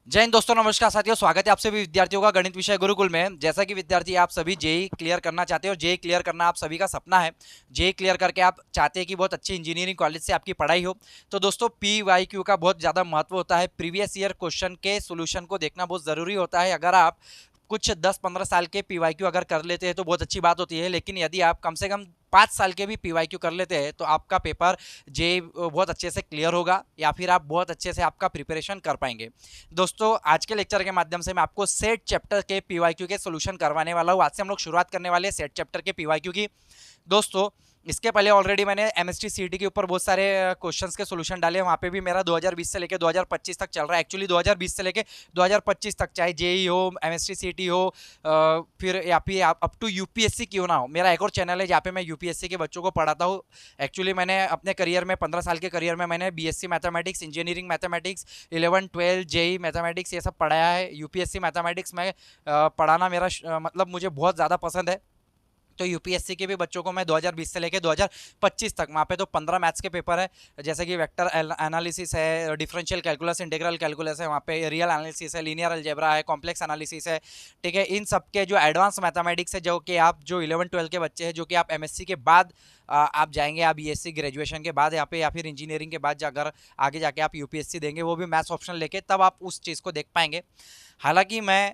जय हिंद दोस्तों, नमस्कार साथियों। स्वागत है आप सभी विद्यार्थियों का गणित विषय गुरुकुल में। जैसा कि विद्यार्थी आप सभी जेई क्लियर करना चाहते हो और जेई क्लियर करना आप सभी का सपना है। जेई क्लियर करके आप चाहते हैं कि बहुत अच्छी इंजीनियरिंग कॉलेज से आपकी पढ़ाई हो। तो दोस्तों पीवाईक्यू का बहुत ज़्यादा महत्व होता है। प्रीवियस ईयर क्वेश्चन के सोल्यूशन को देखना बहुत ज़रूरी होता है। अगर आप कुछ 10-15 साल के पीवाईक्यू अगर कर लेते हैं तो बहुत अच्छी बात होती है, लेकिन यदि आप कम से कम 5 साल के भी पीवाईक्यू कर लेते हैं तो आपका पेपर जे बहुत अच्छे से क्लियर होगा या फिर आप बहुत अच्छे से आपका प्रिपरेशन कर पाएंगे। दोस्तों आज के लेक्चर के माध्यम से मैं आपको सेट चैप्टर के पीवाईक्यू के सोल्यूशन करवाने वाला हूँ। आज से हम लोग शुरुआत करने वाले हैं सेट चैप्टर के पीवाईक्यू की। दोस्तों इसके पहले ऑलरेडी मैंने एमएसटी सीईटी के ऊपर बहुत सारे क्वेश्चर्स के सोल्यूशन डाले हैं। वहाँ पे भी मेरा 2020 से लेके 2025 तक चल रहा है। एक्चुअली 2020 से लेके 2025 तक, चाहे जेई हो, एमएसटी सीईटी हो, फिर या फिर अप टू यूपीएससी क्यों ना हो, मेरा एक और चैनल है जहाँ पे मैं यूपीएससी के बच्चों को पढ़ाता हूँ। एक्चुअली मैंने अपने करियर में 15 साल के करियर में मैंने BSc mathematics, engineering mathematics, 11-12 JEE mathematics ये सब पढ़ाया है। यूपीएससी मैथमेटिक्स में पढ़ाना मेरा मतलब मुझे बहुत ज़्यादा पसंद है। तो यूपीएससी के भी बच्चों को मैं 2020 से लेकर 2025 तक, वहाँ पे तो 15 मैथ्स के पेपर है, जैसे कि वेक्टर एनालिसिस है, डिफरेंशियल कैलकुलस, इंटीग्रल कैलकुलस है, वहाँ पे रियल एनालिसिस है, लीनियर अलजेब्रा है, कॉम्प्लेक्स एनालिसिस है। ठीक है, इन सब के जो एडवांस मैथमेटिक्स है, जो कि आप जो 11-12 के बच्चे हैं, जो कि आप एमएससी के बाद आप जाएंगे, आप बीएससी ग्रेजुएशन के बाद यहाँ पे या फिर इंजीनियरिंग के बाद अगर आगे जाके आप यूपीएससी देंगे, वो भी मैथ्स ऑप्शन लेके, तब आप उस चीज़ को देख पाएंगे। हालांकि मैं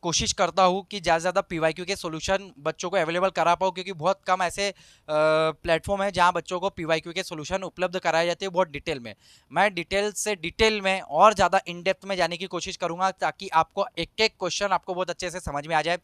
कोशिश करता हूँ कि ज़्यादा से ज़्यादा पीवाईक्यू के सोल्यूशन बच्चों को अवेलेबल करा पाऊँ, क्योंकि बहुत कम ऐसे प्लेटफॉर्म है जहाँ बच्चों को पीवाईक्यू के सोल्यूशन उपलब्ध कराए जाते हैं बहुत डिटेल में। मैं डिटेल से डिटेल में और ज़्यादा इन डेप्थ में जाने की कोशिश करूँगा, ताकि आपको एक एक क्वेश्चन आपको बहुत अच्छे से समझ में आ जाए।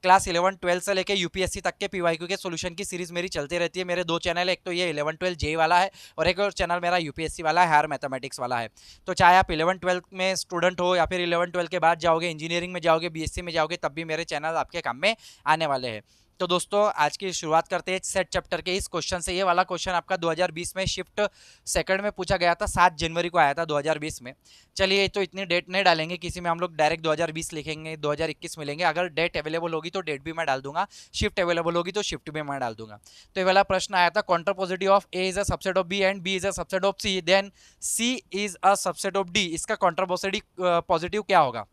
क्लास 11-12 से लेकर यूपीएससी तक के पीवाईक्यू के सोल्यूशन की सीरीज मेरी चलती रहती है। मेरे दो चैनल है, एक तो ये 11-12 जेई वाला है और एक और चैनल मेरा यूपीएससी वाला है, हायर मैथमेटिक्स वाला है। तो चाहे आप 11-12 में स्टूडेंट हो या फिर 11-12 के बाद जाओगे, इंजीनियरिंग में जाओगे, बीएससी में जाओगे, तब भी मेरे चैनल आपके काम में आने वाले हैं। तो दोस्तों आज की शुरुआत करते हैं सेट चैप्टर के इस क्वेश्चन से। ये वाला क्वेश्चन आपका 2020 में शिफ्ट सेकंड में पूछा गया था, 7 जनवरी को आया था 2020 में। चलिए, तो इतनी डेट नहीं डालेंगे किसी में, हम लोग डायरेक्ट 2020 लिखेंगे, 2021 में लेंगे। अगर डेट अवेलेबल होगी तो डेट भी मैं डाल दूंगा, शिफ्ट अवेलेबल होगी तो शिफ्ट भी मैं डाल दूंगा। तो ये वाला प्रश्न आया था, contrapositive of A is a subset of B and B is a subset of C, then C is a subset of D. इसका कॉन्ट्रापोजिटिव पॉजिटिव क्या होगा?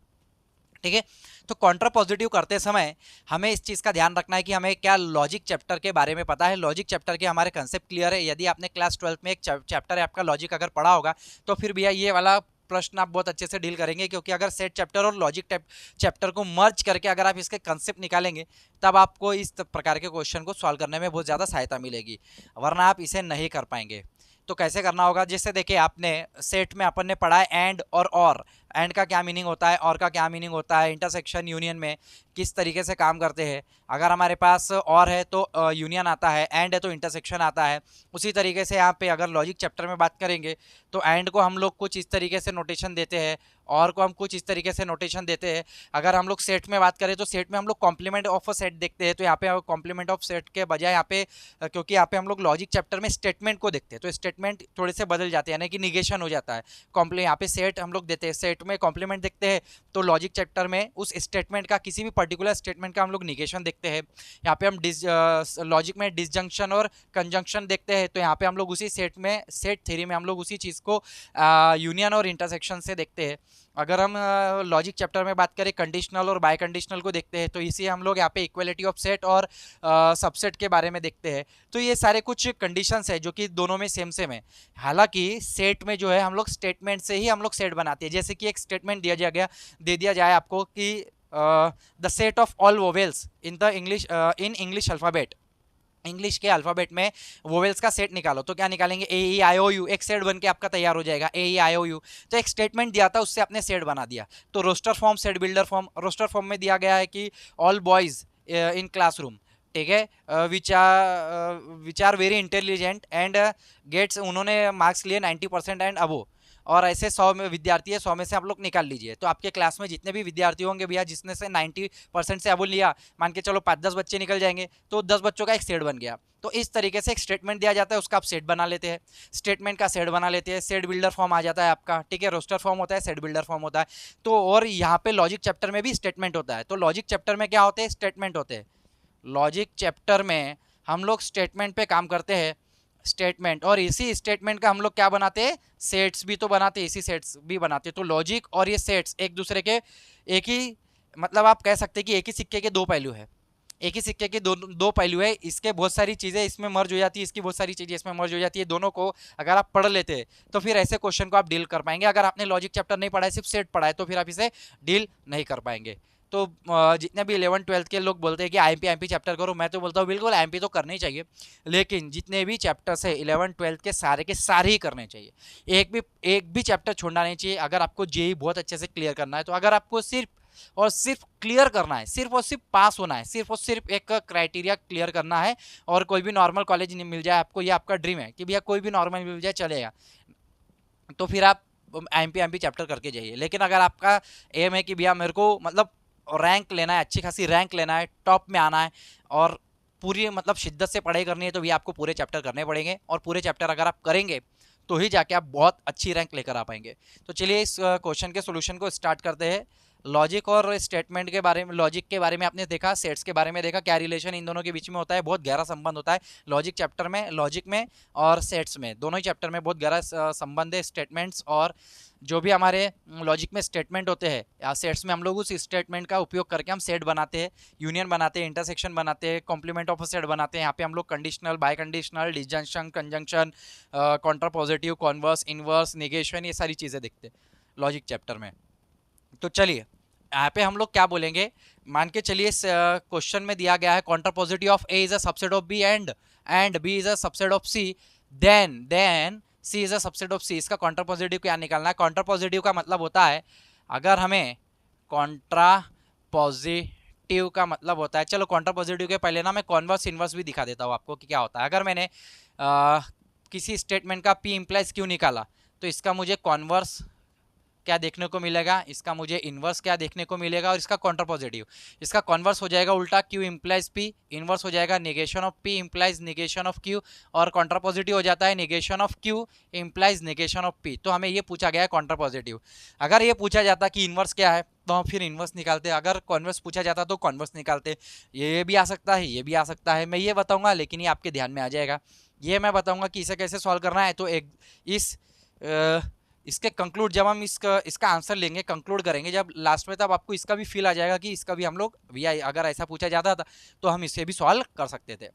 ठीक है, तो कॉन्ट्रा पॉजिटिव करते समय हमें इस चीज़ का ध्यान रखना है कि हमें क्या लॉजिक चैप्टर के बारे में पता है, लॉजिक चैप्टर के हमारे कंसेप्ट क्लियर है। यदि आपने क्लास 12 में एक चैप्टर है आपका लॉजिक अगर पढ़ा होगा, तो फिर भैया ये वाला प्रश्न आप बहुत अच्छे से डील करेंगे, क्योंकि अगर सेट चैप्टर और लॉजिक चैप्टर को मर्ज करके अगर आप इसके कंसेप्ट निकालेंगे, तब आपको इस प्रकार के क्वेश्चन को सॉल्व करने में बहुत ज़्यादा सहायता मिलेगी, वरना आप इसे नहीं कर पाएंगे। तो कैसे करना होगा? जैसे देखिए, आपने सेट में अपन ने पढ़ा है एंड और एंड का क्या मीनिंग होता है, और का क्या मीनिंग होता है, इंटरसेक्शन यूनियन में किस तरीके से काम करते हैं। अगर हमारे पास और है तो यूनियन आता है, एंड है तो इंटरसेक्शन आता है। उसी तरीके से यहाँ पे अगर लॉजिक चैप्टर में बात करेंगे तो एंड को हम लोग कुछ इस तरीके से नोटेशन देते हैं, और को हम कुछ इस तरीके से नोटेशन देते हैं। अगर हम लोग सेट में बात करें तो सेट में हम लोग कॉम्प्लीमेंट ऑफ अ सेट देखते हैं। तो यहाँ पे कॉम्प्लीमेंट ऑफ सेट के बजाय यहाँ पे क्योंकि यहाँ पे हम लोग लॉजिक चैप्टर में स्टेटमेंट को देखते हैं, तो स्टेटमेंट थोड़े से बदल जाते हैं, यानी कि निगेशन हो जाता है। कॉम्प्ली यहाँ पे सेट हम लोग देते हैं, सेट में कॉम्प्लीमेंट देखते हैं, तो लॉजिक चैप्टर में उस स्टेटमेंट का, किसी भी पर्टिकुलर स्टेटमेंट का हम लोग निगेशन देखते हैं। यहाँ पे हम लॉजिक में डिसजंक्शन और कंजंक्शन देखते हैं, तो यहाँ पे हम लोग उसी सेट में, सेट थ्योरी में हम लोग उसी चीज़ को यूनियन और इंटरसेक्शन से देखते हैं। अगर हम लॉजिक चैप्टर में बात करें कंडीशनल और बाय कंडीशनल को देखते हैं, तो इसी हम लोग यहाँ पे इक्वलिटी ऑफ सेट और सबसेट के बारे में देखते हैं। तो ये सारे कुछ कंडीशंस है जो कि दोनों में सेम सेम है। हालांकि सेट में जो है हम लोग स्टेटमेंट से ही हम लोग सेट बनाते हैं। जैसे कि एक स्टेटमेंट दे दिया जाए आपको कि the set of all vowels in the English alphabet, English के अल्फ़ाबेट में वोवेल्स का सेट निकालो, तो क्या निकालेंगे? ए ई आई ओ यू। एक सेट बन के आपका तैयार हो जाएगा, ए ई आई ओ यू। तो एक स्टेटमेंट दिया था, उससे आपने सेट बना दिया। तो roster form, set builder form. Roster form में दिया गया है कि ऑल बॉयज इन क्लासरूम, ठीक है, which are very intelligent and gets, उन्होंने मार्क्स लिए 90% एंड अबो, और ऐसे 100 में विद्यार्थी है, 100 में से आप लोग निकाल लीजिए। तो आपके क्लास में जितने भी विद्यार्थी होंगे भैया, जिसने से 90% से अबो लिया, मान के चलो 5-10 बच्चे निकल जाएंगे, तो 10 बच्चों का एक सेट बन गया। तो इस तरीके से एक स्टेटमेंट दिया जाता है, उसका आप सेट बना लेते हैं, स्टेटमेंट का सेट बना लेते हैं, सेट बिल्डर फॉर्म आ जाता है आपका। ठीक है, रोस्टर फॉर्म होता है, सेट बिल्डर फॉर्म होता है। तो और यहाँ पे लॉजिक चैप्टर में भी स्टेटमेंट होता है। तो लॉजिक चैप्टर में क्या होते हैं? स्टेटमेंट होते हैं। लॉजिक चैप्टर में हम लोग स्टेटमेंट पे काम करते हैं। स्टेटमेंट, और इसी स्टेटमेंट का हम लोग क्या बनाते हैं, सेट्स भी तो बनाते हैं, इसी सेट्स भी बनाते हैं। तो लॉजिक और ये सेट्स एक दूसरे के एक ही, मतलब आप कह सकते हैं कि एक ही सिक्के के दो पहलू है, एक ही सिक्के के दो दो पहलू है। इसके बहुत सारी चीजें इसमें मर्ज हो जाती है, इसकी बहुत सारी चीजें इसमें मर्ज हो जाती है। दोनों को अगर आप पढ़ लेते हैं तो फिर ऐसे क्वेश्चन को आप डील कर पाएंगे। अगर आपने लॉजिक चैप्टर नहीं पढ़ा है, सिर्फ सेट पढ़ा है, तो फिर आप इसे डील नहीं कर पाएंगे। तो जितने भी 11th-12th के लोग बोलते हैं कि आईएमपी चैप्टर करो, मैं तो बोलता हूँ बिल्कुल आईएमपी तो करनी चाहिए, लेकिन जितने भी चैप्टर्स है 11th-12th के सारे ही करने चाहिए। एक भी चैप्टर छोड़ना नहीं चाहिए अगर आपको जेई बहुत अच्छे से क्लियर करना है। तो अगर आपको सिर्फ और सिर्फ क्लियर करना है, सिर्फ और सिर्फ पास होना है, सिर्फ और सिर्फ एक क्राइटेरिया क्लियर करना है, और कोई भी नॉर्मल कॉलेज मिल जाए आपको, ये आपका ड्रीम है कि भैया कोई भी नॉर्मल मिल जाए चलेगा, तो फिर आप आईएमपी चैप्टर करके जाइए। लेकिन अगर आपका एम है कि भैया मेरे को मतलब रैंक लेना है, अच्छी खासी रैंक लेना है, टॉप में आना है, और पूरी मतलब शिद्दत से पढ़ाई करनी है, तो भैया आपको पूरे चैप्टर करने पड़ेंगे, और पूरे चैप्टर अगर आप करेंगे तो ही जाके आप बहुत अच्छी रैंक लेकर आ पाएंगे। तो चलिए इस क्वेश्चन के सोल्यूशन को स्टार्ट करते हैं। लॉजिक और स्टेटमेंट के बारे में, लॉजिक के बारे में आपने देखा, सेट्स के बारे में देखा, क्या रिलेशन इन दोनों के बीच में होता है, बहुत गहरा संबंध होता है लॉजिक चैप्टर में, लॉजिक में और सेट्स में, दोनों ही चैप्टर में बहुत गहरा संबंध है। स्टेटमेंट्स और जो भी हमारे लॉजिक में स्टेटमेंट होते हैं या सेट्स में, हम लोग उस स्टेटमेंट का उपयोग करके हम सेट बनाते हैं, यूनियन बनाते हैं, इंटरसेक्शन बनाते हैं, कॉम्प्लीमेंट ऑफ अ सेट बनाते हैं। यहाँ पे हम लोग conditional, biconditional, disjunction, conjunction, contrapositive, converse, inverse, negation, ये सारी चीज़ें दिखते हैं लॉजिक चैप्टर में। तो चलिए यहाँ पे हम लोग क्या बोलेंगे, मान के चलिए इस क्वेश्चन में दिया गया है contrapositive of A is a subset of B and B is a subset of C, then C is a subset of C. इसका कॉन्ट्रापॉजिटिव क्या निकालना है? कॉन्ट्रापॉजिटिव का मतलब होता है, अगर हमें कॉन्ट्रापॉजिटिव का मतलब होता है, चलो कॉन्ट्रापॉजिटिव के पहले ना मैं कॉन्वर्स इनवर्स भी दिखा देता हूँ आपको कि क्या होता है। अगर मैंने किसी स्टेटमेंट का पी इंप्लाइज क्यू निकाला, तो इसका मुझे कॉन्वर्स क्या देखने को मिलेगा, इसका मुझे इनवर्स क्या देखने को मिलेगा, और इसका कॉन्ट्रापॉजिटिव, इसका कॉन्वर्स हो जाएगा उल्टा, क्यू इंप्लाइज पी, इनवर्स हो जाएगा negation of P implies negation of Q, और कॉन्ट्रापॉजिटिव हो जाता है negation of Q implies negation of P. तो हमें ये पूछा गया है कॉन्ट्रापॉजिटिव। अगर ये पूछा जाता कि इनवर्स क्या है, तो हम फिर इनवर्स निकालते, अगर कॉन्वर्स पूछा जाता तो कॉन्वर्स निकालते। ये भी आ सकता है, ये भी आ सकता है, मैं ये बताऊंगा, लेकिन ये आपके ध्यान में आ जाएगा। ये मैं बताऊंगा कि इसे कैसे सॉल्व करना है। तो एक इसके कंक्लूड, जब हम इसका आंसर लेंगे, कंक्लूड करेंगे जब लास्ट में, तब आपको इसका भी फील आ जाएगा कि इसका भी हम लोग भैया अगर ऐसा पूछा जाता था तो हम इसे भी सॉल्व कर सकते थे।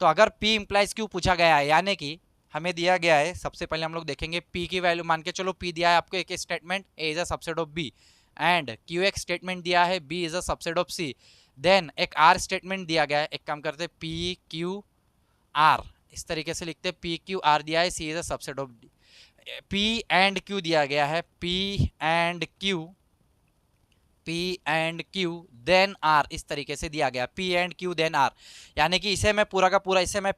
तो अगर P इंप्लाइज क्यू पूछा गया है, यानी कि हमें दिया गया है, सबसे पहले हम लोग देखेंगे P की वैल्यू, मान के चलो P दिया है आपको एक statement A is a subset of B, and Q एक स्टेटमेंट दिया है B is a subset of C, then एक R स्टेटमेंट दिया गया है। एक काम करते P Q R, इस तरीके से लिखते P Q R दिया है, C is a subset of D, P and Q दिया गया है, P and Q then R, इस तरीके से दिया गया P and Q then R। यानी कि इसे मैं पूरा का पूरा, इसे मैं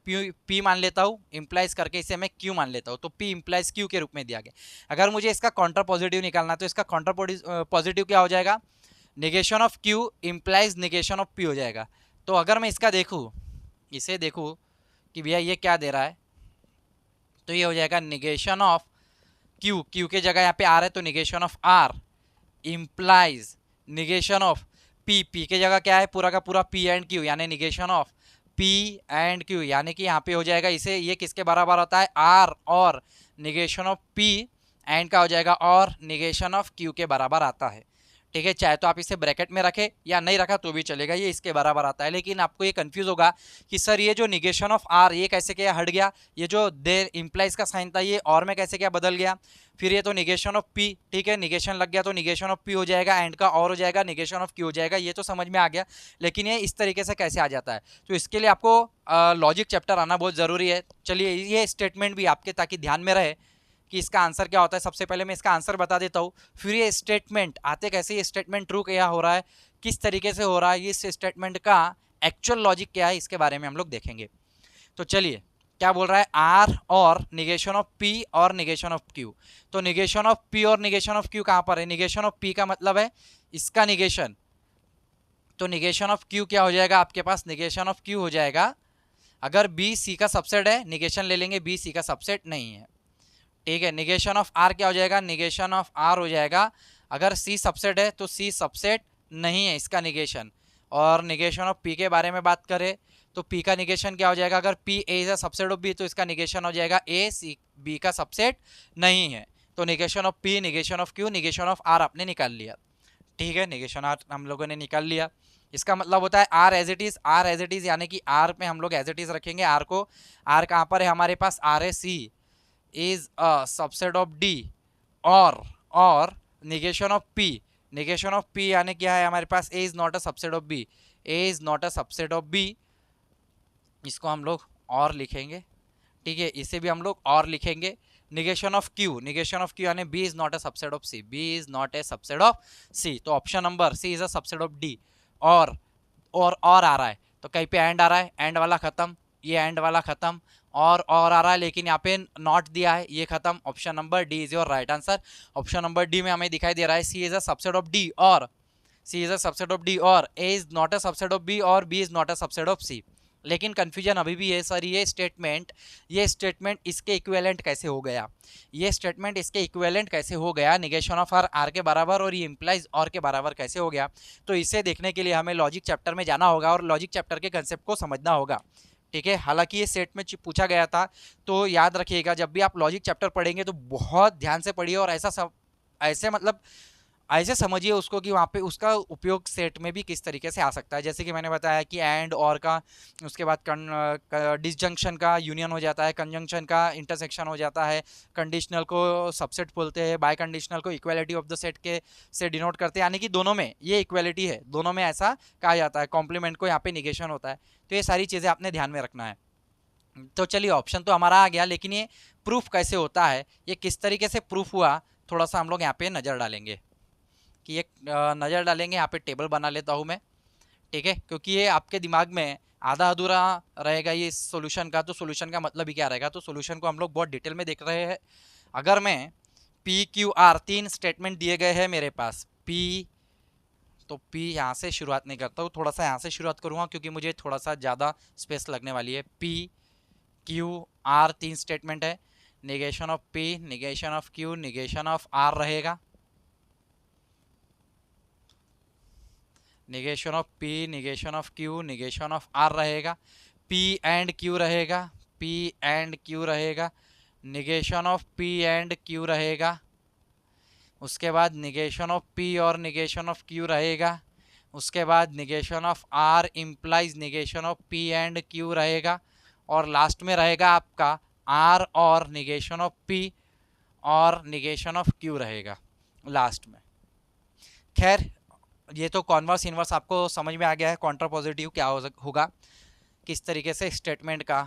P मान लेता हूँ इंप्लाइज करके, इसे मैं Q मान लेता हूँ, तो P इंप्लाइज Q के रूप में दिया गया। अगर मुझे इसका कॉन्ट्रा पॉजिटिव निकालना, तो इसका कॉन्ट्रा पॉजिटिव क्या हो जाएगा, negation of Q implies negation of P हो जाएगा। तो अगर मैं इसका देखूँ, इसे देखूँ कि भैया ये क्या दे रहा है, तो ये हो जाएगा निगेशन ऑफ Q, Q के जगह यहाँ पे R है, तो negation of R implies negation of P, P के जगह क्या है, पूरा का पूरा P एंड Q, यानी negation of P and Q, यानी कि यहाँ पे हो जाएगा इसे, ये किसके बराबर होता है, R और निगेशन ऑफ P एंड का हो जाएगा और निगेशन ऑफ Q के बराबर आता है। ठीक है, चाहे तो आप इसे ब्रैकेट में रखें या नहीं रखा तो भी चलेगा, ये इसके बराबर आता है। लेकिन आपको ये कंफ्यूज होगा कि सर ये जो निगेशन ऑफ आर, ये कैसे क्या हट गया, ये जो देर इंप्लाइज का साइन था ये और में कैसे क्या बदल गया, फिर ये तो निगेशन ऑफ पी, ठीक है, निगेशन लग गया तो निगेशन ऑफ पी हो जाएगा, एंड का और हो जाएगा निगेशन ऑफ क्यू हो जाएगा, ये तो समझ में आ गया। लेकिन ये इस तरीके से कैसे आ जाता है, तो इसके लिए आपको लॉजिक चैप्टर आना बहुत ज़रूरी है। चलिए ये स्टेटमेंट भी आपके ताकि ध्यान में रहे कि इसका आंसर क्या होता है। सबसे पहले मैं इसका आंसर बता देता हूँ, फिर ये स्टेटमेंट आते कैसे, ये स्टेटमेंट ट्रू क्या हो रहा है, किस तरीके से हो रहा है, इस स्टेटमेंट का एक्चुअल लॉजिक क्या है, इसके बारे में हम लोग देखेंगे। तो चलिए क्या बोल रहा है, आर और निगेशन ऑफ पी और निगेशन ऑफ क्यू। तो निगेशन ऑफ पी और निगेशन ऑफ क्यू कहाँ पर है, निगेशन ऑफ पी का मतलब है इसका निगेशन, तो निगेशन ऑफ क्यू क्या हो जाएगा आपके पास, निगेशन ऑफ क्यू हो जाएगा, अगर बी सी का सबसेट है निगेशन ले लेंगे, बी सी का सबसेट नहीं है, ठीक है। निगेशन ऑफ आर क्या हो जाएगा, निगेशन ऑफ आर हो जाएगा, अगर सी सबसेट है तो सी सबसेट नहीं है, इसका निगेशन। और निगेशन ऑफ पी के बारे में बात करें तो P का निगेशन क्या हो जाएगा, अगर P A is a subset of B तो इसका निगेशन हो जाएगा A C B का सबसेट नहीं है। तो negation of P, negation of Q, negation of R आपने निकाल लिया। ठीक है, निगेशन R हम लोगों ने निकाल लिया। इसका मतलब होता है R as it is, R as it is यानी कि R पे हम लोग एज इट इज रखेंगे R को। R कहाँ पर है हमारे पास, R है C is a subset of D और negation of P, negation of P यानी क्या है हमारे पास, A is not a subset of B, A is not a subset of B, इसको हम लोग और लिखेंगे। ठीक है, इसे भी हम लोग और लिखेंगे। Negation of Q, negation of Q यानी B is not a subset of C, B is not a subset of C। तो option number C is a subset of D। और आ रहा है तो कहीं पे एंड आ रहा है, एंड वाला खत्म, ये एंड वाला खत्म, और आ रहा है लेकिन यहाँ पे नॉट दिया है, ये खत्म। Option number D is your right answer. Option number D में हमें दिखाई दे रहा है C is a subset of D और C is a subset of D और A is not a subset of B और B is not a subset of C. लेकिन कंफ्यूजन अभी भी है सर, ये स्टेटमेंट इसके इक्विवेलेंट कैसे हो गया, ये स्टेटमेंट इसके इक्विवेलेंट कैसे हो गया, निगेशन ऑफ आर आर के बराबर और ये इंप्लाइज और के बराबर कैसे हो गया। तो इसे देखने के लिए हमें लॉजिक चैप्टर में जाना होगा और लॉजिक चैप्टर के कंसेप्ट को समझना होगा। ठीक है, हालांकि ये सेट में पूछा गया था, तो याद रखिएगा जब भी आप लॉजिक चैप्टर पढ़ेंगे तो बहुत ध्यान से पढ़िए और ऐसे मतलब ऐसे समझिए उसको कि वहाँ पे उसका उपयोग सेट में भी किस तरीके से आ सकता है। जैसे कि मैंने बताया कि एंड और का, उसके बाद डिसजंक्शन का यूनियन हो जाता है, कंजंक्शन का इंटरसेक्शन हो जाता है, कंडीशनल को सबसेट बोलते हैं, बाय कंडीशनल को इक्वालिटी ऑफ द सेट के से डिनोट करते हैं, यानी कि दोनों में ये इक्वालिटी है, दोनों में ऐसा कहा जाता है। कॉम्प्लीमेंट को यहाँ पे निगेशन होता है। तो ये सारी चीज़ें आपने ध्यान में रखना है। तो चलिए, ऑप्शन तो हमारा आ गया, लेकिन ये प्रूफ कैसे होता है, ये किस तरीके से प्रूफ हुआ, थोड़ा सा हम लोग यहाँ पे नज़र डालेंगे कि एक नज़र डालेंगे। यहाँ पे टेबल बना लेता हूँ मैं। ठीक है, क्योंकि ये आपके दिमाग में आधा अधूरा रहेगा ये सॉल्यूशन का, तो सॉल्यूशन का मतलब ही क्या रहेगा। तो सॉल्यूशन को हम लोग बहुत डिटेल में देख रहे हैं। अगर मैं पी क्यू आर, तीन स्टेटमेंट दिए गए हैं मेरे पास, पी, तो पी यहाँ से शुरुआत नहीं करता हूँ, थोड़ा सा यहाँ से शुरुआत करूँगा क्योंकि मुझे थोड़ा सा ज़्यादा स्पेस लगने वाली है। पी क्यू आर तीन स्टेटमेंट है, negation of P, negation of Q, negation of R रहेगा, negation of P, negation of Q, negation of R रहेगा, पी एंड क्यू रहेगा, पी एंड क्यू रहेगा, negation of P and Q रहेगा, उसके बाद negation of P और negation of Q रहेगा, उसके बाद negation of R implies negation of P and Q रहेगा, और लास्ट में रहेगा आपका आर और निगेशन ऑफ पी और निगेशन ऑफ क्यू रहेगा लास्ट में। खैर, ये तो कॉन्वर्स इन्वर्स आपको समझ में आ गया है, कॉन्ट्रा पॉजिटिव क्या होगा, किस तरीके से स्टेटमेंट का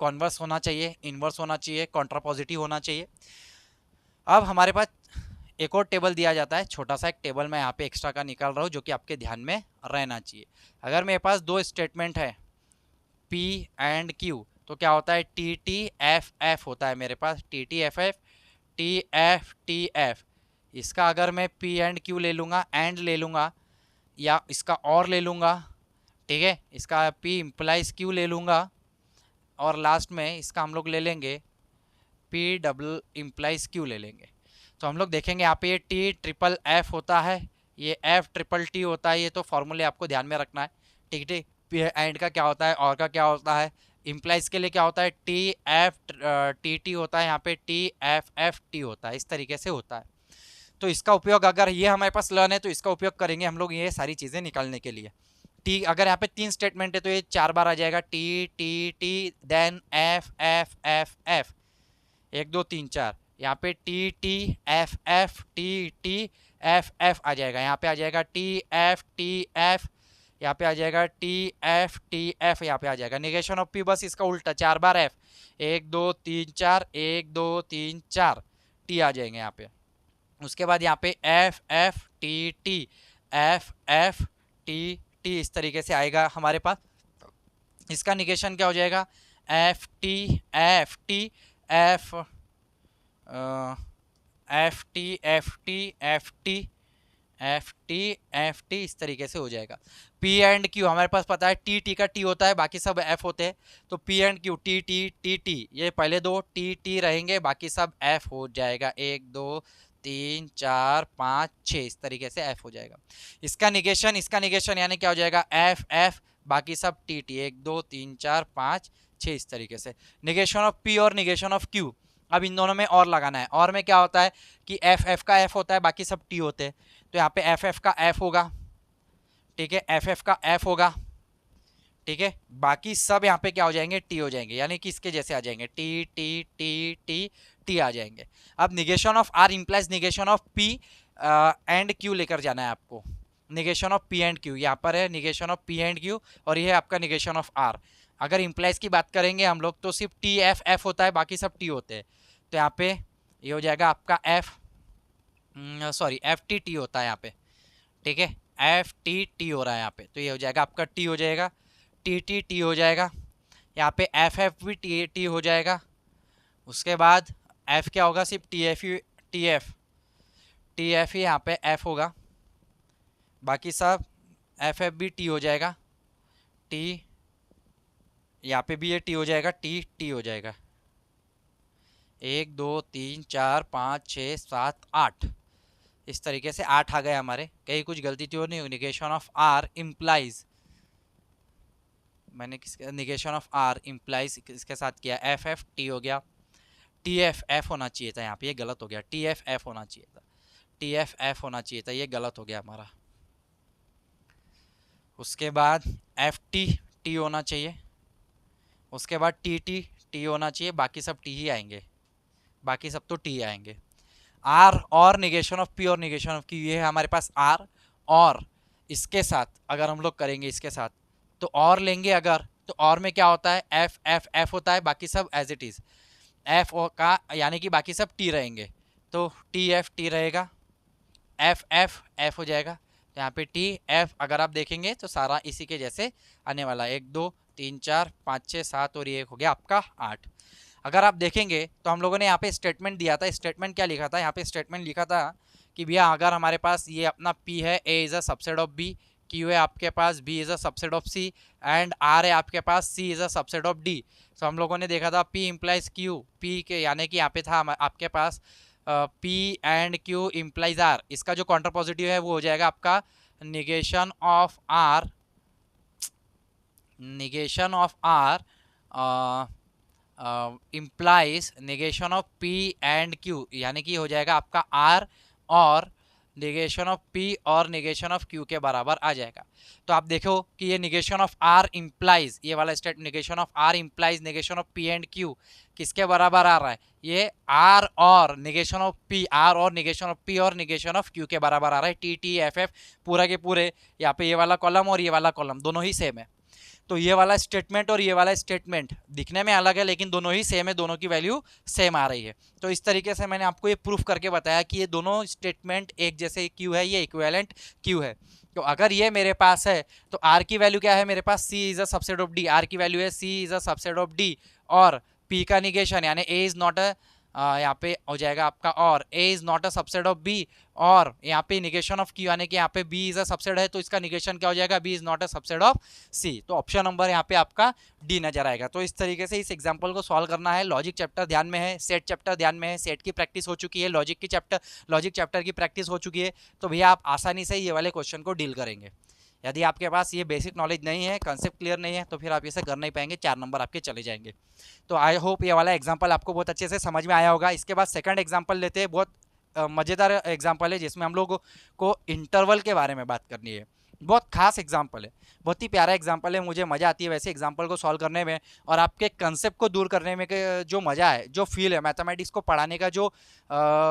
कॉन्वर्स होना चाहिए, इन्वर्स होना चाहिए, कॉन्ट्रा पॉजिटिव होना चाहिए। अब हमारे पास एक और टेबल दिया जाता है, छोटा सा एक टेबल मैं यहाँ पे एक्स्ट्रा का निकाल रहा हूँ जो कि आपके ध्यान में रहना चाहिए। अगर मेरे पास दो स्टेटमेंट है P एंड Q, तो क्या होता है, टी टी एफ एफ होता है मेरे पास, T T F F, T F T F. इसका अगर मैं P एंड Q ले लूँगा, एंड ले लूँगा, या इसका और ले लूँगा, ठीक है, इसका P इम्प्लाइज Q ले लूँगा, और लास्ट में इसका हम लोग ले लेंगे P डबल इम्प्लाइज Q ले लेंगे। तो हम लोग देखेंगे यहाँ पे ये टी ट्रिपल एफ होता है, ये एफ ट्रिपल टी होता है, ये तो फॉर्मूले आपको ध्यान में रखना है। ठीक ठीक, एंड का क्या होता है, और का क्या होता है, इम्प्लाइज के लिए क्या होता है, टी एफ टी टी होता है, यहाँ पे टी एफ एफ टी होता है, इस तरीके से होता है। तो इसका उपयोग, अगर ये हमारे पास लर्न है तो इसका उपयोग करेंगे हम लोग ये सारी चीज़ें निकालने के लिए। टी, अगर यहाँ पे तीन स्टेटमेंट है तो ये 4 बार आ जाएगा, T T T then F F F F, 1 2 3 4, यहाँ पे T T F F T T F F आ जाएगा, यहाँ पे आ जाएगा टी एफ एफ, यहाँ पे आ जाएगा टी एफ एफ, यहाँ पे आ जाएगा निगेशन ऑफ पी, बस इसका उल्टा 4 बार एफ, 1 2 3 4, 1 2 3 4 टी आ जाएंगे यहाँ पे। उसके बाद यहाँ पे F F T F F T, इस तरीके से आएगा हमारे पास। इसका निगेशन क्या हो जाएगा, F T F F F T F T, इस तरीके से हो जाएगा। पी एंड क्यू हमारे पास पता है टी टी का टी होता है, बाकी सब एफ होते हैं, तो P and Q T T, ये पहले दो टी रहेंगे, बाकी सब एफ हो जाएगा, 1 2 3 4 5 6, इस तरीके से एफ हो जाएगा। इसका निगेशन यानी क्या हो जाएगा, एफ एफ बाकी सब टी टी, 1 2 3 4 5 6 इस तरीके से। निगेशन ऑफ पी और निगेशन ऑफ क्यू, अब इन दोनों में और लगाना है। और में क्या होता है कि एफ एफ का एफ होता है, बाकी सब टी होते हैं, तो यहाँ पे एफ एफ का एफ होगा, ठीक है, एफ एफ का एफ होगा, ठीक है, बाकी सब यहाँ पे क्या हो जाएंगे, टी हो जाएंगे, यानी कि इसके जैसे आ जाएंगे, T T T T T आ जाएंगे। अब negation of R implies negation of P and Q लेकर जाना है आपको। Negation of P and Q यहाँ पर है, negation of P and Q, और ये है आपका निगेशन ऑफ आर। अगर इंप्लाइज की बात करेंगे हम लोग तो सिर्फ टी एफ एफ होता है, बाकी सब टी होते हैं, तो यहाँ पे ये हो जाएगा आपका F, sorry F T T होता है यहाँ पे, ठीक है, एफ टी टी हो रहा है यहाँ पे, तो ये हो जाएगा आपका टी हो जाएगा, टी टी टी हो जाएगा, यहाँ पे एफ एफ भी टी टी हो जाएगा। उसके बाद एफ क्या होगा, सिर्फ टी एफ ही, टी एफ ही यहाँ पे एफ होगा, बाकी सब एफ एफ भी टी हो जाएगा, टी यहाँ पे भी ये टी हो जाएगा, टी टी हो जाएगा। 1 2 3 4 5 6 7 8 इस तरीके से 8 आ गए हमारे, कहीं कुछ गलती तो नहीं। निगेशन ऑफ आर इम्प्लाइज, मैंने किसके निगेशन ऑफ आर इम्प्लाइज इसके साथ किया, एफ एफ टी हो गया, टी एफ एफ होना चाहिए था यहाँ पे, ये गलत हो गया, टी एफ एफ होना चाहिए था, टी एफ एफ होना चाहिए था, ये गलत हो गया हमारा। उसके बाद एफ टी टी होना चाहिए, उसके बाद टी टी टी होना चाहिए, बाकी सब टी ही आएंगे, बाकी सब तो टी आएंगे। आर और निगेशन ऑफ पी और निगेशन ऑफ क्यू, ये है हमारे पास आर, और इसके साथ अगर हम लोग करेंगे इसके साथ तो और लेंगे अगर, तो और में क्या होता है, एफ एफ एफ होता है, बाकी सब एज इट इज़ एफ का, यानी कि बाकी सब टी रहेंगे, तो टी एफ टी रहेगा, एफ एफ एफ हो जाएगा, तो यहाँ पे टी एफ अगर आप देखेंगे तो सारा इसी के जैसे आने वाला है, 1 2 3 4 5 6 7 और ये एक हो गया आपका 8। अगर आप देखेंगे तो हम लोगों ने यहाँ पे स्टेटमेंट दिया था, स्टेटमेंट क्या लिखा था, यहाँ पे स्टेटमेंट लिखा था कि भैया अगर हमारे पास ये अपना P है, A is a subset of B, Q है आपके पास, B is a subset of C and R है आपके पास, C is a subset of D। तो हम लोगों ने देखा था P इम्प्लाइज Q, P के यानी कि यहाँ पे था आपके पास P and Q implies R, इसका जो काउंटर पॉजिटिव है वो हो जाएगा आपका negation of R, negation of R implies negation of P and Q, यानी कि हो जाएगा आपका R और निगेशन ऑफ P और निगेशन ऑफ Q के बराबर आ जाएगा। तो आप देखो कि ये निगेशन ऑफ R इम्प्लाइज, ये वाला state negation of R implies negation of P and Q किसके बराबर आ रहा है, ये R और निगेशन ऑफ P, R और निगेशन ऑफ P और निगेशन ऑफ Q के बराबर आ रहा है, T T F F पूरा के पूरे, यहाँ पे ये वाला कॉलम और ये वाला कॉलम दोनों ही सेम है। तो ये वाला स्टेटमेंट और ये वाला स्टेटमेंट दिखने में अलग है लेकिन दोनों ही सेम है, दोनों की वैल्यू सेम आ रही है। तो इस तरीके से मैंने आपको ये प्रूफ करके बताया कि ये दोनों स्टेटमेंट एक जैसे क्यू है, ये इक्विवेलेंट क्यू है। तो अगर ये मेरे पास है तो आर की वैल्यू क्या है मेरे पास, C is a subset of D, R की वैल्यू है C is a subset of D, और पी का निगेशन यानी ए इज नॉट अ, यहाँ पे हो जाएगा आपका, और A is not a subset of B, और यहाँ पे निगेशन ऑफ क्यू यानी कि यहाँ पे बी इज अ सबसेट है तो इसका निगेशन क्या हो जाएगा, B is not a subset of C. तो ऑप्शन नंबर यहाँ पे आपका डी नजर आएगा। तो इस तरीके से इस एग्जाम्पल को सॉल्व करना है। लॉजिक चैप्टर ध्यान में है, सेट चैप्टर ध्यान में है, सेट की प्रैक्टिस हो चुकी है, लॉजिक चैप्टर की प्रैक्टिस हो चुकी है, तो भैया आप आसानी से ये वाले क्वेश्चन को डील करेंगे। यदि आपके पास ये बेसिक नॉलेज नहीं है, कंसेप्ट क्लियर नहीं है, तो फिर आप इसे कर नहीं पाएंगे, 4 नंबर आपके चले जाएंगे। तो आई होप ये वाला एग्जाम्पल आपको बहुत अच्छे से समझ में आया होगा। इसके बाद सेकंड एग्जाम्पल लेते हैं, बहुत मज़ेदार एग्जाम्पल है जिसमें हम लोगों को इंटरवल के बारे में बात करनी है। बहुत खास एग्जाम्पल है, बहुत ही प्यारा एग्जाम्पल है, मुझे मज़ा आती है वैसे एग्जाम्पल को सॉल्व करने में, और आपके कंसेप्ट को दूर करने में जो मज़ा है, जो फील है मैथमेटिक्स को पढ़ाने का, जो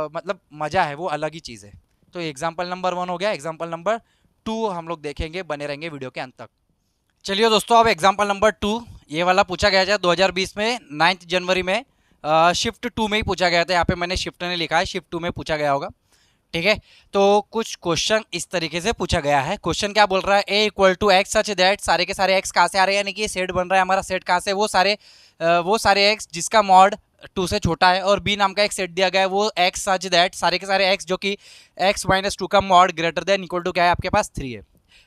मतलब मज़ा है वो अलग ही चीज़ है। तो एग्जाम्पल नंबर 1 हो गया। एग्जाम्पल नंबर 2 हम लोग देखेंगे, बने रहेंगे वीडियो के अंत तक। चलिए दोस्तों, अब एग्जाम्पल नंबर 2 ये वाला पूछा गया था 2020 में 9 जनवरी में, शिफ्ट 2 में ही पूछा गया था। यहाँ पे मैंने शिफ्ट नहीं लिखा है, शिफ्ट 2 में पूछा गया होगा, ठीक है। तो कुछ क्वेश्चन इस तरीके से पूछा गया है। क्वेश्चन क्या बोल रहा है, A equal to X such that, सारे के सारे एक्स कहाँ से आ रहे हैं, यानी कि सेट बन रहा है हमारा। सेट कहाँ से, वो सारे एक्स जिसका मॉड 2 से छोटा है, और बी नाम का एक सेट दिया गया है, वो एक्स सच दैट, सारे के सारे एक्स जो कि एक्स माइनस 2 का mod greater than equal to क्या है आपके पास 3 है।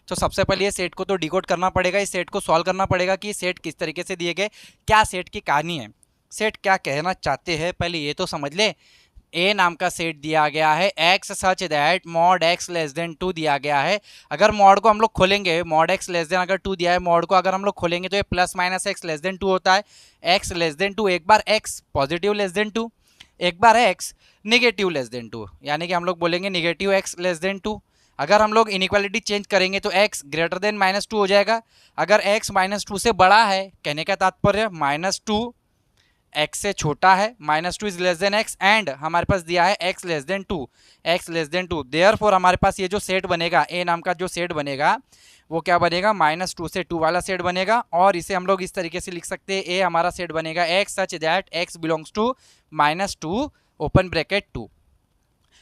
तो सबसे पहले ये सेट को तो डिकोड करना पड़ेगा, इस सेट को सॉल्व करना पड़ेगा कि सेट किस तरीके से दिए गए, क्या सेट की कहानी है, सेट क्या कहना चाहते हैं, पहले ये तो समझ ले। ए नाम का सेट दिया गया है, x such that mod x less then 2 दिया गया है। अगर मॉड को हम लोग खोलेंगे, मॉड एक्स लेस देन अगर 2 दिया है, मॉड को अगर हम लोग खोलेंगे तो ये plus minus x less then 2 होता है। एक्स लेस देन 2, एक बार एक्स पॉजिटिव लेस देन 2, एक बार एक्स निगेटिव लेस देन 2, यानी कि हम लोग बोलेंगे निगेटिव एक्स लेस देन 2। अगर हम लोग इनइक्वालिटी चेंज करेंगे तो x ग्रेटर देन -2 हो जाएगा। अगर x -2 से बड़ा है, कहने का तात्पर्य -2 x से छोटा है, -2 is less than x, and हमारे पास दिया है x less then 2, x less then 2। Therefore हमारे पास ये जो सेट बनेगा, a नाम का जो सेट बनेगा वो क्या बनेगा, -2 से 2 वाला सेट बनेगा। और इसे हम लोग इस तरीके से लिख सकते हैं, a हमारा सेट बनेगा x such that x belongs to -2 open bracket 2।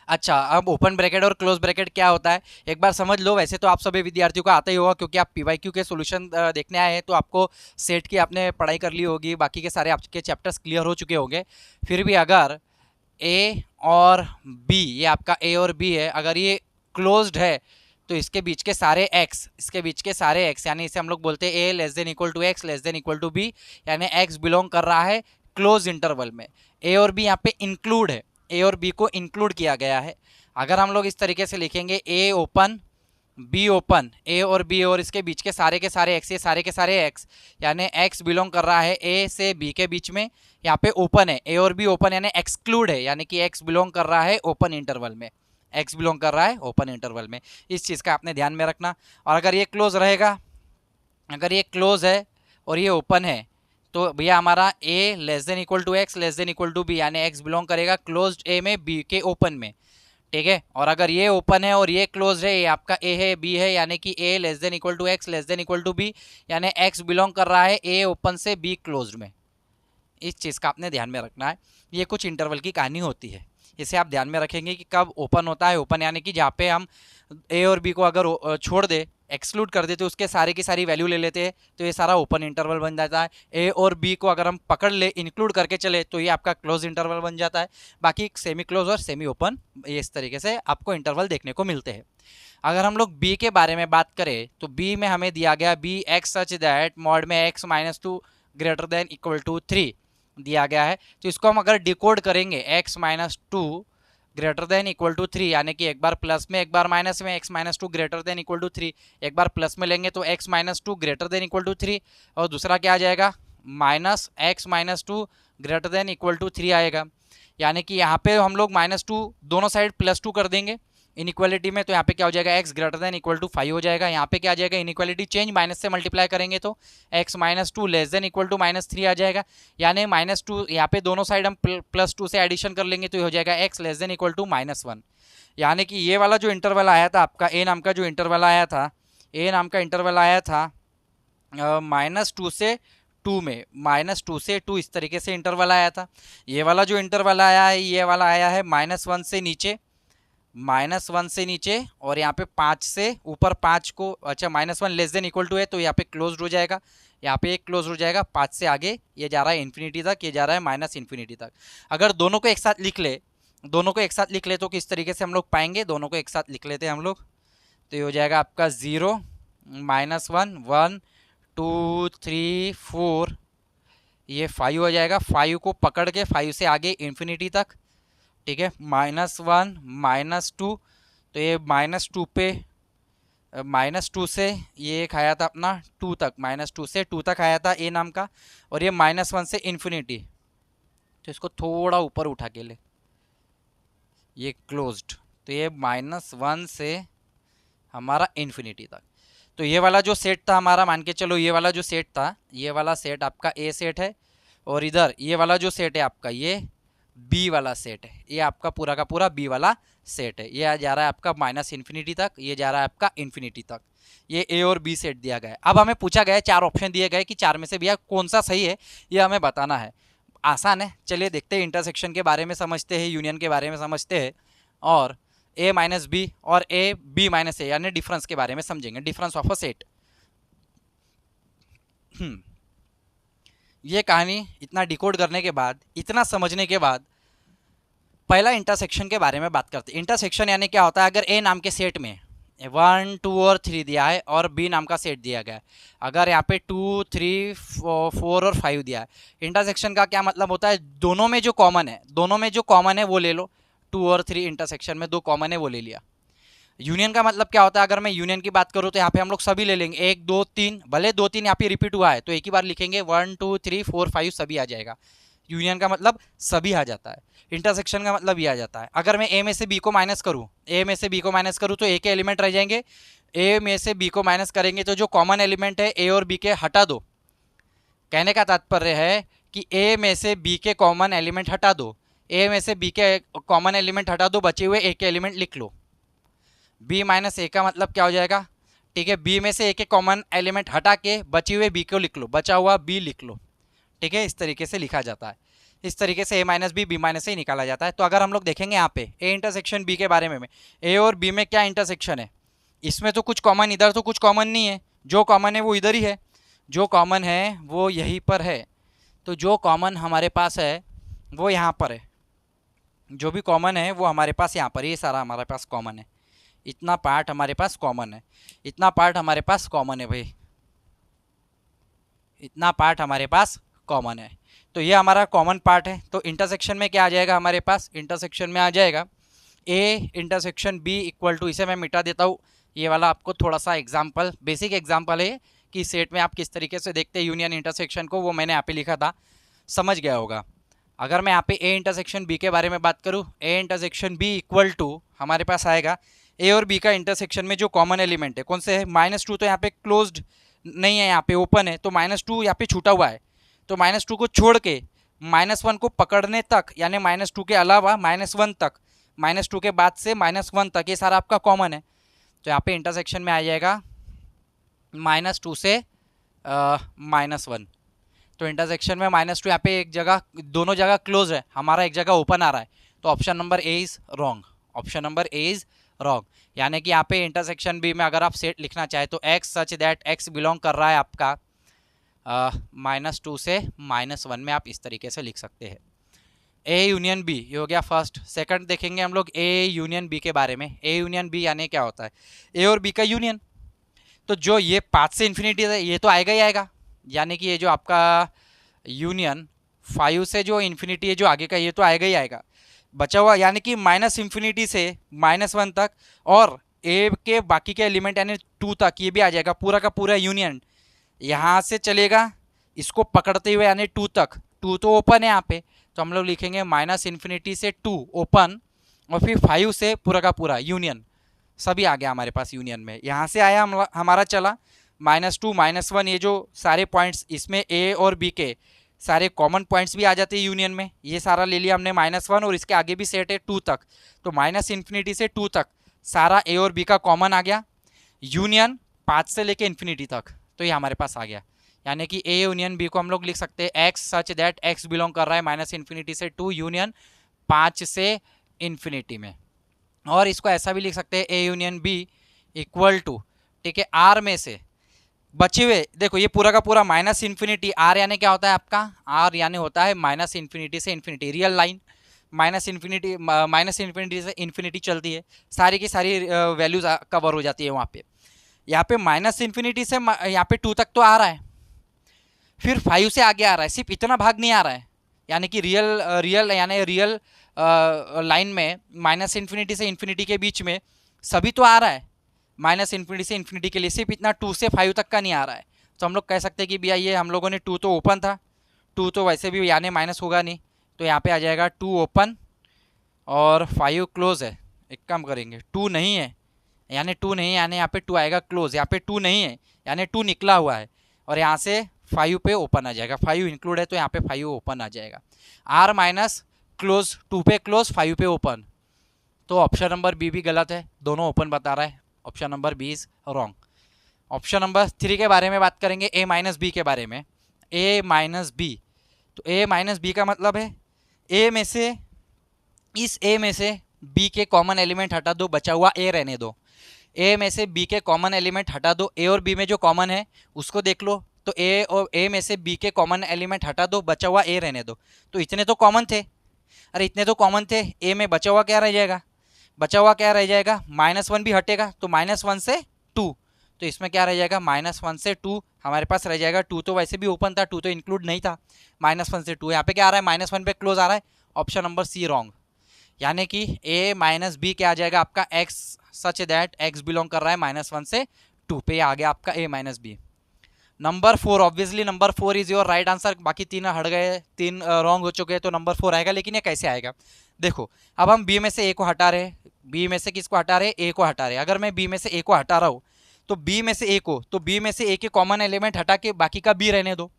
अच्छा, अब ओपन ब्रैकेट और क्लोज ब्रैकेट क्या होता है एक बार समझ लो। वैसे तो आप सभी विद्यार्थियों को आता ही होगा, क्योंकि आप पीवाईक्यू के सॉल्यूशन देखने आए हैं, तो आपको सेट की आपने पढ़ाई कर ली होगी, बाकी के सारे आपके चैप्टर्स क्लियर हो चुके होंगे। फिर भी अगर ए और बी, ये आपका ए और बी है, अगर ये क्लोज्ड है तो इसके बीच के सारे एक्स, इसके बीच के सारे एक्स, यानी इसे हम लोग बोलते हैं A less than equal to x less than equal to B, यानी एक्स बिलोंग कर रहा है क्लोज इंटरवल में। ए और बी यहाँ पे इंक्लूड है, ए और बी को इंक्लूड किया गया है। अगर हम लोग इस तरीके से लिखेंगे ए ओपन बी ओपन, ए और बी और इसके बीच के सारे एक्स, ये सारे के सारे एक्स, यानी एक्स बिलोंग कर रहा है ए से बी के बीच में, यहाँ पे ओपन है, ए और बी ओपन यानी एक्सक्लूड है, यानी कि एक्स बिलोंग कर रहा है ओपन इंटरवल में, एक्स बिलोंग कर रहा है ओपन इंटरवल में। इस चीज़ का आपने ध्यान में रखना। और अगर ये क्लोज रहेगा, अगर ये क्लोज है और ये ओपन है, तो भैया हमारा a less than equal to x less than equal to B, यानी x बिलोंग करेगा क्लोज्ड a में, b के ओपन में, ठीक है। और अगर ये ओपन है और ये क्लोज है, ये आपका a है b है, यानी कि a less than equal to x less than equal to B, यानी x बिलोंग कर रहा है a ओपन से b क्लोज्ड में। इस चीज़ का आपने ध्यान में रखना है। ये कुछ इंटरवल की कहानी होती है, इसे आप ध्यान में रखेंगे कि कब ओपन होता है। ओपन यानी कि जहाँ पे हम ए और बी को अगर छोड़ दे, एक्सक्लूड कर देते, उसके सारे की सारी वैल्यू ले लेते हैं, तो ये सारा ओपन इंटरवल बन जाता है। ए और बी को अगर हम पकड़ ले, इंक्लूड करके चले, तो ये आपका क्लोज इंटरवल बन जाता है। बाकी सेमी क्लोज और सेमी ओपन, ये इस तरीके से आपको इंटरवल देखने को मिलते हैं। अगर हम लोग बी के बारे में बात करें तो बी में हमें दिया गया B x such that mod में x -2 greater than equal to 3 दिया गया है। तो इसको हम अगर डिकोड करेंगे, x -2 greater than equal to 3, यानी कि एक बार प्लस में एक बार माइनस में, x -2 greater than equal to 3, एक बार प्लस में लेंगे तो x -2 greater than equal to 3, और दूसरा क्या आ जाएगा -x -2 greater than equal to 3 आएगा। यानी कि यहाँ पे हम लोग -2 दोनों साइड +2 कर देंगे इनइक्वालिटी में, तो यहाँ पे क्या हो जाएगा x greater than equal to 5 हो जाएगा। यहाँ पे क्या आ जाएगा, इनइक्वालिटी चेंज, माइनस से मल्टीप्लाई करेंगे तो x -2 less than equal to -3 आ जाएगा। यानी -2 यहाँ पे दोनों साइड हम +2 से एडिशन कर लेंगे तो ये हो जाएगा x less than equal to -1। यानी कि ये वाला जो इंटरवल आया था आपका, a नाम का जो इंटरवल आया था, a नाम का इंटरवल आया था -2 से 2 में, -2 से 2 इस तरीके से इंटरवल आया था। ये वाला जो इंटरवल आया है, ये वाला आया है -1 से नीचे, -1 से नीचे, और यहाँ पे 5 से ऊपर, 5 को, अच्छा -1 लेस देन इक्वल टू है तो यहाँ पे क्लोज हो जाएगा, यहाँ पे एक क्लोज हो जाएगा। 5 से आगे ये जा रहा है इन्फिनिटी तक, ये जा रहा है -इन्फिनिटी तक। अगर दोनों को एक साथ लिख ले, दोनों को एक साथ लिख ले तो किस तरीके से हम लोग पाएंगे, दोनों को एक साथ लिख लेते हैं हम लोग, तो ये हो जाएगा आपका 0 -1 1 2 3 4, ये 5 हो जाएगा। 5 को पकड़ के 5 से आगे इन्फिनिटी तक, ठीक है, -1 -2, तो ये -2 पे -2 से ये एक आया था अपना 2 तक, -2 से 2 तक आया था ए नाम का, और ये -1 से इन्फिनिटी, तो इसको थोड़ा ऊपर उठा के ले, ये क्लोज्ड, तो ये -1 से हमारा इन्फिनिटी तक। तो ये वाला जो सेट था हमारा, मान के चलो ये वाला जो सेट था, ये वाला सेट आपका ए सेट है, और इधर ये वाला जो सेट है आपका, ये बी वाला सेट है, ये आपका पूरा का पूरा बी वाला सेट है। ये जा रहा है आपका -इन्फिनिटी तक, ये जा रहा है आपका इन्फिनिटी तक। ये ए और बी सेट दिया गया है। अब हमें पूछा गया है, 4 ऑप्शन दिए गए कि 4 में से भैया कौन सा सही है, ये हमें बताना है। आसान है, चलिए देखते हैं। इंटरसेक्शन के बारे में समझते हैं, यूनियन के बारे में समझते हैं, और a - b और a b - a यानी डिफरेंस के बारे में समझेंगे, डिफरेंस ऑफ अ सेट। ये कहानी इतना डिकोड करने के बाद, इतना समझने के बाद, पहला इंटरसेक्शन के बारे में बात करते हैं। इंटरसेक्शन यानी क्या होता है, अगर ए नाम के सेट में 1 2 और 3 दिया है और बी नाम का सेट दिया गया है, अगर यहाँ पे 2 3 4 और 5 दिया है, इंटरसेक्शन का क्या मतलब होता है, दोनों में जो कॉमन है, दोनों में जो कॉमन है वो ले लो, 2 और 3 इंटरसेक्शन में 2 कॉमन है वो ले लिया। यूनियन का मतलब क्या होता है, अगर मैं यूनियन की बात करूँ तो यहाँ पे हम लोग सभी ले लेंगे, 1 2 3, भले 2 3 यहाँ पे रिपीट हुआ है तो एक ही बार लिखेंगे, 1 2 3 4 5 सभी आ जाएगा। यूनियन का मतलब सभी आ जाता है। इंटरसेक्शन का मतलब ये आ जाता है। अगर मैं ए में से बी को माइनस करूँ, तो ए के एलिमेंट रह जाएंगे, ए में से बी को माइनस करेंगे तो जो कॉमन एलिमेंट है ए और बी के हटा दो। कहने का तात्पर्य है कि ए में से बी के कॉमन एलिमेंट हटा दो, ए में से बी के कॉमन एलिमेंट हटा दो, बचे हुए ए के एलिमेंट लिख लो। बी माइनस ए का मतलब क्या हो जाएगा, ठीक है, बी में से ए के कॉमन एलिमेंट हटा के बचे हुए बी को लिख लो, बचा हुआ बी लिख लो, ठीक है, इस तरीके से लिखा जाता है। इस तरीके से ए माइनस बी माइनस से निकाला जाता है। तो अगर हम लोग देखेंगे यहाँ पे ए इंटरसेक्शन बी के बारे में, ए और बी में क्या इंटरसेक्शन है, इसमें तो कुछ कॉमन, इधर तो कुछ कॉमन नहीं है, जो कॉमन है वो इधर ही है, जो कॉमन है वो यहीं पर है। तो जो कॉमन हमारे पास है वो यहाँ पर है, जो भी कॉमन है वो हमारे पास यहाँ पर, ये सारा हमारे पास कॉमन है, इतना पार्ट हमारे पास कॉमन है, इतना पार्ट हमारे पास कॉमन है भाई, इतना पार्ट हमारे पास कॉमन है। तो ये हमारा कॉमन पार्ट है। तो इंटरसेक्शन में क्या आ जाएगा हमारे पास, इंटरसेक्शन में आ जाएगा A intersection B equal to, इसे मैं मिटा देता हूँ, ये वाला आपको थोड़ा सा एग्जाम्पल, बेसिक एग्जाम्पल है कि सेट में आप किस तरीके से देखते हैं यूनियन इंटरसेक्शन को, वो मैंने यहाँ पे लिखा था, समझ गया होगा। अगर मैं यहाँ पे ए इंटरसेक्शन बी के बारे में बात करूँ, A intersection B equal to हमारे पास आएगा ए और बी का इंटरसेक्शन में जो कॉमन एलिमेंट है कौन से है, -2, तो यहाँ पे क्लोज्ड नहीं है, यहाँ पे ओपन है, तो -2 यहाँ पे छूटा हुआ है, तो -2 को छोड़ के -1 को पकड़ने तक, यानी -2 के अलावा -1 तक, -2 के बाद से -1 तक, ये सारा आपका कॉमन है। तो यहाँ पे इंटरसेक्शन में आ जाएगा -2 से -1। तो इंटरसेक्शन में -2 यहाँ पे एक जगह, दोनों जगह क्लोज है, हमारा एक जगह ओपन आ रहा है, तो option number A is wrong, option number A is wrong. यानी कि यहाँ पे इंटरसेक्शन बी में अगर आप सेट लिखना चाहे तो x such that x belong कर रहा है आपका -2 से -1 में, आप इस तरीके से लिख सकते हैं। ए यूनियन बी, ये हो गया फर्स्ट। सेकंड देखेंगे हम लोग ए यूनियन बी के बारे में। ए यूनियन बी यानी क्या होता है, ए और बी का यूनियन। तो जो ये 5 से इन्फिनिटी है ये तो आएगा ही आएगा, यानी कि ये जो आपका यूनियन 5 से जो इन्फिनिटी है जो आगे का, ये तो आएगा ही आएगा। बचा हुआ यानी कि -∞ से -1 तक, और ए के बाकी के एलिमेंट यानी 2 तक, ये भी आ जाएगा, पूरा का पूरा यूनियन यहाँ से चलेगा इसको पकड़ते हुए, यानी 2 तक। 2 तो ओपन है यहाँ पे, तो हम लोग लिखेंगे -∞ से 2 ओपन, और फिर 5 से पूरा का पूरा यूनियन, सभी आ गया हमारे पास यूनियन में। यहाँ से आया हमारा चला -2 -1, ये जो सारे पॉइंट्स, इसमें ए और बी के सारे कॉमन पॉइंट्स भी आ जाते हैं यूनियन में, ये सारा ले लिया हमने -1, और इसके आगे भी सेट है 2 तक, तो -∞ से 2 तक सारा ए और बी का कॉमन आ गया, यूनियन 5 से लेके इन्फिनिटी तक, तो ये हमारे पास आ गया। यानी कि ए यूनियन बी को हम लोग लिख सकते हैं x such that x belong कर रहा है -∞ से 2 यूनियन 5 से इन्फिनिटी में। और इसको ऐसा भी लिख सकते हैं A union B equal to, ठीक है, आर में से बचे हुए, देखो ये पूरा का पूरा -∞, आर यानी क्या होता है आपका, आर यानी होता है -∞ से इन्फिनिटी, रियल लाइन -∞ से इन्फिनिटी चलती है, सारी की सारी वैल्यूज कवर हो जाती है वहाँ पे। यहाँ पे -∞ से यहाँ पे 2 तक तो आ रहा है, फिर 5 से आगे आ रहा है, सिर्फ इतना भाग नहीं आ रहा है, यानी कि रियल लाइन में -∞ से इन्फिनिटी के बीच में सभी तो आ रहा है, -∞ से इन्फिनिटी के लिए सिर्फ इतना 2 से 5 तक का नहीं आ रहा है। तो हम लोग कह सकते हैं कि भैया ये हम लोगों ने 2 तो ओपन था, 2 तो वैसे भी यानी माइनस होगा नहीं, तो यहाँ पे आ जाएगा 2 ओपन और 5 क्लोज है। एक काम करेंगे, 2 नहीं है यानी 2 नहीं है, यानी यहाँ पे 2 आएगा क्लोज, यहाँ पे 2 नहीं है यानी 2 निकला हुआ है, और यहाँ से 5 पे ओपन आ जाएगा, 5 इंक्लूड है तो यहाँ पे 5 ओपन आ जाएगा। आर माइनस क्लोज, 2 पे क्लोज 5 पे ओपन, तो ऑप्शन नंबर बी भी गलत है, दोनों ओपन बता रहा है, option number B is wrong. Option number 3 के बारे में बात करेंगे, ए माइनस बी के बारे में। ए माइनस बी, तो ए माइनस बी का मतलब है ए में से, इस ए में से बी के कॉमन एलिमेंट हटा दो, बचा हुआ ए रहने दो। ए में से बी के कॉमन एलिमेंट हटा दो, ए और बी में जो कॉमन है उसको देख लो, तो ए और ए में से बी के कॉमन एलिमेंट हटा दो, बचा हुआ ए रहने दो। तो इतने तो कॉमन थे, अरे इतने तो कॉमन थे, ए में बचा हुआ क्या रह जाएगा, बचा हुआ क्या रह जाएगा, -1 भी हटेगा तो -1 से 2, तो इसमें क्या रह जाएगा, -1 से 2 हमारे पास रह जाएगा। 2 तो वैसे भी ओपन था, 2 तो इंक्लूड नहीं था, -1 से 2, यहाँ पे क्या आ रहा है, -1 पे क्लोज आ रहा है, ऑप्शन नंबर सी रॉन्ग। यानी कि a माइनस बी क्या आ जाएगा आपका x, such that x belong कर रहा है -1 से 2 पे, आ गया आपका a minus B. Number 4, obviously number 4 is your right answer. बाकी 3 हट गए, 3 रॉन्ग हो चुके हैं, तो नंबर 4 आएगा। लेकिन ये कैसे आएगा, देखो अब हम बी में से ए को हटा रहे हैं, बी में से किसको हटा रहे हैं, ए को हटा रहे हैं। अगर मैं बी में से ए को हटा रहा हूँ तो बी में से ए को, तो बी में से ए के कॉमन एलिमेंट हटा के बाकी का बी रहने दो,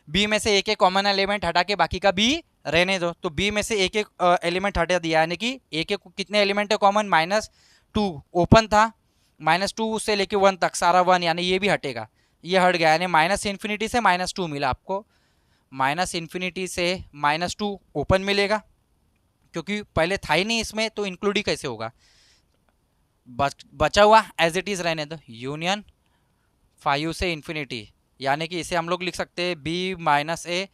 बी में से ए के कॉमन एलिमेंट हटा के बाकी का बी रहने दो। तो बी में से ए के एलिमेंट हटा दिया, यानी कि ए के कितने एलिमेंट है कॉमन, -2 ओपन था, -2 से लेके 1 तक सारा 1, यानी ये भी हटेगा, ये हट गया, यानी -इन्फिनिटी से -2 मिला आपको, -इन्फिनिटी से -2 ओपन मिलेगा, क्योंकि पहले था ही नहीं इसमें, तो इंक्लूड ही कैसे होगा। बचा हुआ एज इट इज रहने दो, यूनियन 5 से इन्फिनिटी, यानी कि इसे हम लोग लिख सकते हैं b minus A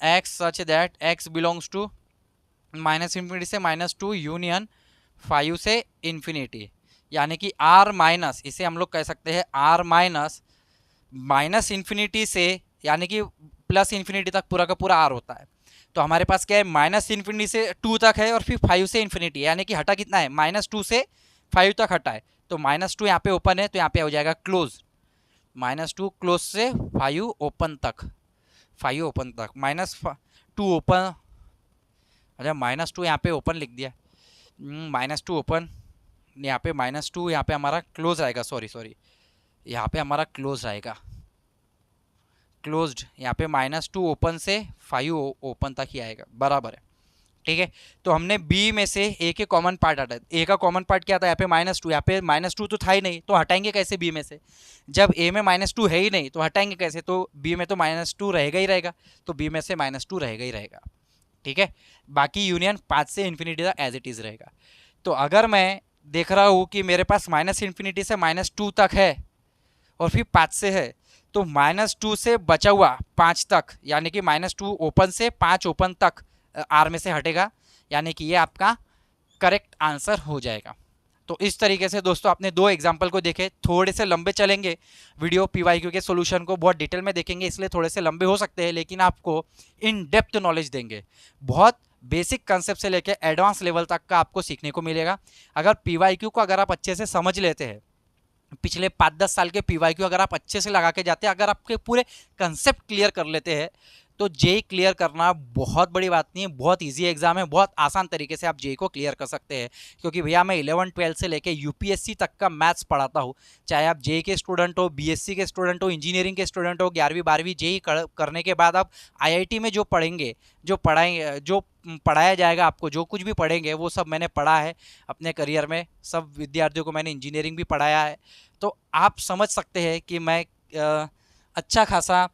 X such that x belongs to -infinity से -2 यूनियन 5 से इन्फिनिटी, यानी कि r माइनस, इसे हम लोग कह सकते हैं r माइनस इन्फिनिटी से, यानी कि प्लस इन्फिनिटी तक पूरा का पूरा r होता है। तो हमारे पास क्या है, -इन्फिनिटी से 2 तक है और फिर 5 से इन्फिनिटी, यानी कि हटा कितना है, -2 से 5 तक हटा है। तो -2 यहाँ पे ओपन है, तो यहाँ पे हो जाएगा क्लोज, -2 क्लोज से 5 ओपन तक, 5 ओपन तक, -2 ओपन, अच्छा -2 यहाँ पे ओपन लिख दिया, -2 ओपन, यहाँ पे -2, यहाँ पे हमारा क्लोज आएगा, सॉरी यहाँ पे हमारा क्लोज आएगा, क्लोज्ड, यहाँ पे -2 ओपन से 5 ओपन तक ही आएगा, बराबर है, ठीक है। तो हमने बी में से ए के कॉमन पार्ट हटा, ए का कॉमन पार्ट क्या था, यहाँ पे -2, यहाँ पे -2 तो था ही नहीं, तो हटाएंगे कैसे बी में से, जब ए में -2 है ही नहीं तो हटाएंगे कैसे, तो बी में तो -2 रहेगा ही रहेगा, तो बी में से -2 रहेगा ही रहेगा, ठीक है। बाकी यूनियन 5 से इन्फिनिटी तक एज इट इज रहेगा। तो अगर मैं देख रहा हूँ कि मेरे पास -इन्फिनिटी से -2 तक है और फिर 5 से है, तो -2 से बचा हुआ 5 तक, यानी कि -2 ओपन से 5 ओपन तक आर में से हटेगा, यानी कि ये आपका करेक्ट आंसर हो जाएगा। तो इस तरीके से दोस्तों आपने 2 एग्जाम्पल को देखे, थोड़े से लंबे चलेंगे वीडियो, पीवाईक्यू के सॉल्यूशन को बहुत डिटेल में देखेंगे, इसलिए थोड़े से लंबे हो सकते हैं, लेकिन आपको इन डेप्थ नॉलेज देंगे, बहुत बेसिक कंसेप्ट से लेकर एडवांस लेवल तक का आपको सीखने को मिलेगा। अगर पीवाईक्यू को अगर आप अच्छे से समझ लेते हैं, पिछले 5-10 साल के पीवाईक्यू अगर आप अच्छे से लगा के जाते हैं, अगर आपके पूरे कंसेप्ट क्लियर कर लेते हैं, तो जेई क्लियर करना बहुत बड़ी बात नहीं है, बहुत इजी एग्जाम है, बहुत आसान तरीके से आप जेई को क्लियर कर सकते हैं। क्योंकि भैया मैं 11-12 से लेके यूपीएससी तक का मैथ्स पढ़ाता हूँ, चाहे आप जेई के स्टूडेंट हो, बीएससी के स्टूडेंट हो, इंजीनियरिंग के स्टूडेंट हो, 11वीं-12वीं जेई करने के बाद आप आईआईटी में जो पढ़ेंगे, जो पढ़ाया जाएगा आपको, जो कुछ भी पढ़ेंगे वो सब मैंने पढ़ा है अपने करियर में, सब विद्यार्थियों को मैंने इंजीनियरिंग भी पढ़ाया है। तो आप समझ सकते हैं कि मैं अच्छा खासा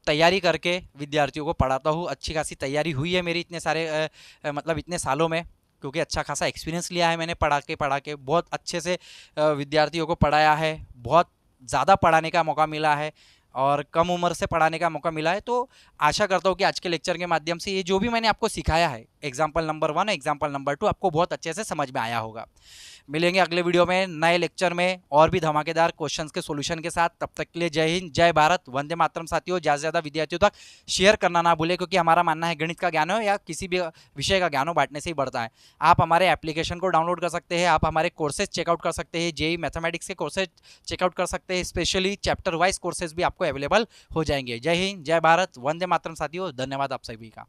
तैयारी करके विद्यार्थियों को पढ़ाता हूँ, अच्छी खासी तैयारी हुई है मेरी इतने सारे मतलब इतने सालों में, क्योंकि अच्छा खासा एक्सपीरियंस लिया है मैंने पढ़ा के बहुत अच्छे से विद्यार्थियों को पढ़ाया है, बहुत ज़्यादा पढ़ाने का मौका मिला है और कम उम्र से पढ़ाने का मौका मिला है। तो आशा करता हूँ कि आज के लेक्चर के माध्यम से ये जो भी मैंने आपको सिखाया है, एग्जाम्पल नंबर 1 एग्जाम्पल नंबर 2 आपको बहुत अच्छे से समझ में आया होगा। मिलेंगे अगले वीडियो में नए लेक्चर में और भी धमाकेदार क्वेश्चंस के सॉल्यूशन के साथ। तब तक के लिए जय हिंद, जय भारत, वंदे मातरम। साथियों ज़्यादा से ज़्यादा विद्यार्थियों तक शेयर करना ना भूलें, क्योंकि हमारा मानना है गणित का ज्ञान हो या किसी भी विषय का ज्ञान हो, बांटने से ही बढ़ता है। आप हमारे एप्लीकेशन को डाउनलोड कर सकते हैं, आप हमारे कोर्सेज चेकआउट कर सकते हैं, जेई मैथमेटिक्स के कोर्सेज चेकआउट कर सकते हैं, स्पेशली चैप्टर वाइज कोर्सेज भी आपको अवेलेबल हो जाएंगे। जय हिंद, जय भारत, वंदे मातरम। साथियों धन्यवाद आप सभी का।